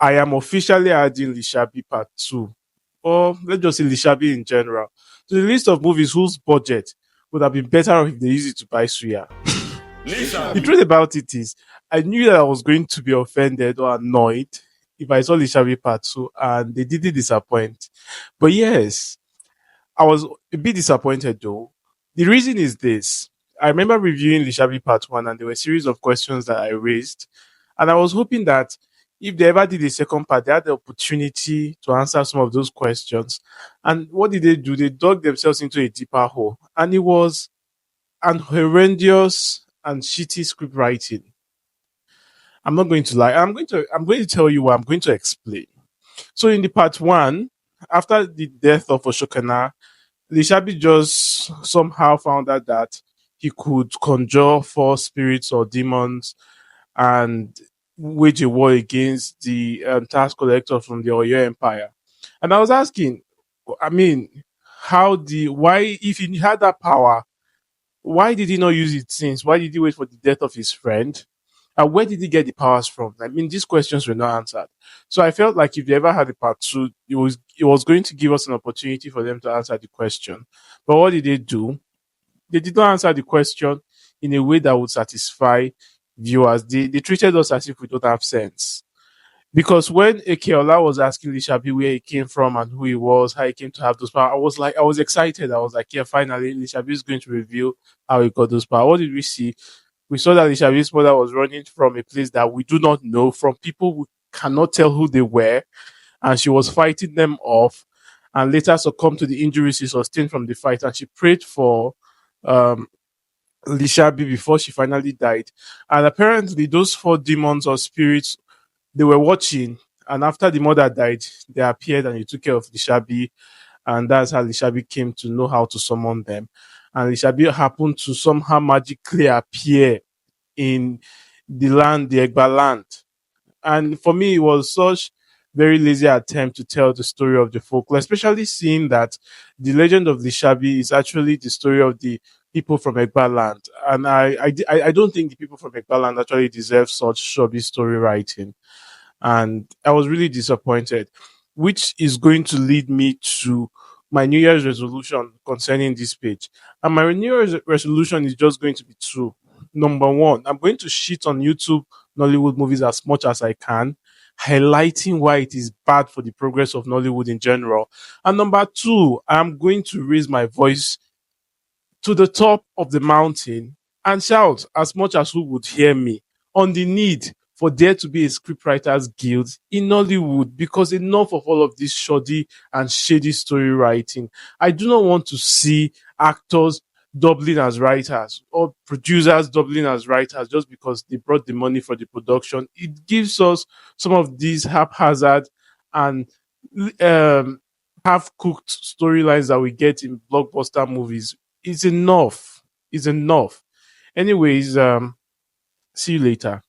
I am officially adding Lishabi Part 2, or let's just say Lishabi in general, to the list of movies whose budget would have been better if they used it to buy Suya. The truth about it is, I knew that I was going to be offended or annoyed if I saw Lishabi Part 2, and they didn't disappoint. But yes, I was a bit disappointed though. The reason is this. I remember reviewing Lishabi Part 1, and there were a series of questions that I raised. And I was hoping that if they ever did a second part, they had the opportunity to answer some of those questions. And what did they do? They dug themselves into a deeper hole. And it was an horrendous and shitty script writing. I'm not going to lie. I'm going to tell you what I'm going to explain. So in the part one, after the death of Oshokana, Lishabi just somehow found out that he could conjure four spirits or demons and wage a war against the tax collector from the Oyo Empire. And I was asking, I mean, why, if he had that power, why did he not use it since? Why did he wait for the death of his friend? And where did he get the powers from? I mean, these questions were not answered. So I felt like if they ever had a part two, it was going to give us an opportunity for them to answer the question. But what did they do? They did not answer the question in a way that would satisfy viewers. They treated us as if we don't have sense. Because when Akeola was asking Lishabi where he came from and who he was, how he came to have those powers, I was excited. I was like, yeah, finally, Lishabi is going to reveal how he got those powers. What did we see? We saw that Lishabi's mother was running from a place that we do not know, from people who cannot tell who they were, and she was fighting them off, and later succumbed to the injuries she sustained from the fight. And she prayed for um, Lishabi before she finally died. And apparently, those four demons or spirits, they were watching, and after the mother died, they appeared and they took care of Lishabi, and that's how Lishabi came to know how to summon them. And Lishabi happened to somehow magically appear in the land, the Egba land. And for me, it was such very lazy attempt to tell the story of the folklore, especially seeing that the legend of Lishabi is actually the story of the people from Egba land. And I don't think the people from Egba land actually deserve such shabby story writing. And I was really disappointed, which is going to lead me to my New Year's resolution concerning this page. And my New Year's resolution is just going to be two. Number one, I'm going to shit on YouTube Nollywood movies as much as I can, highlighting why it is bad for the progress of Nollywood in general. And number two, I'm going to raise my voice to the top of the mountain and shout as much as who would hear me on the need for there to be a scriptwriters guild in Nollywood, because enough of all of this shoddy and shady story writing. I do not want to see actors doubling as writers or producers doubling as writers just because they brought the money for the production. It gives us some of these haphazard and half-cooked storylines that we get in blockbuster movies. It's enough. It's enough. Anyways, see you later.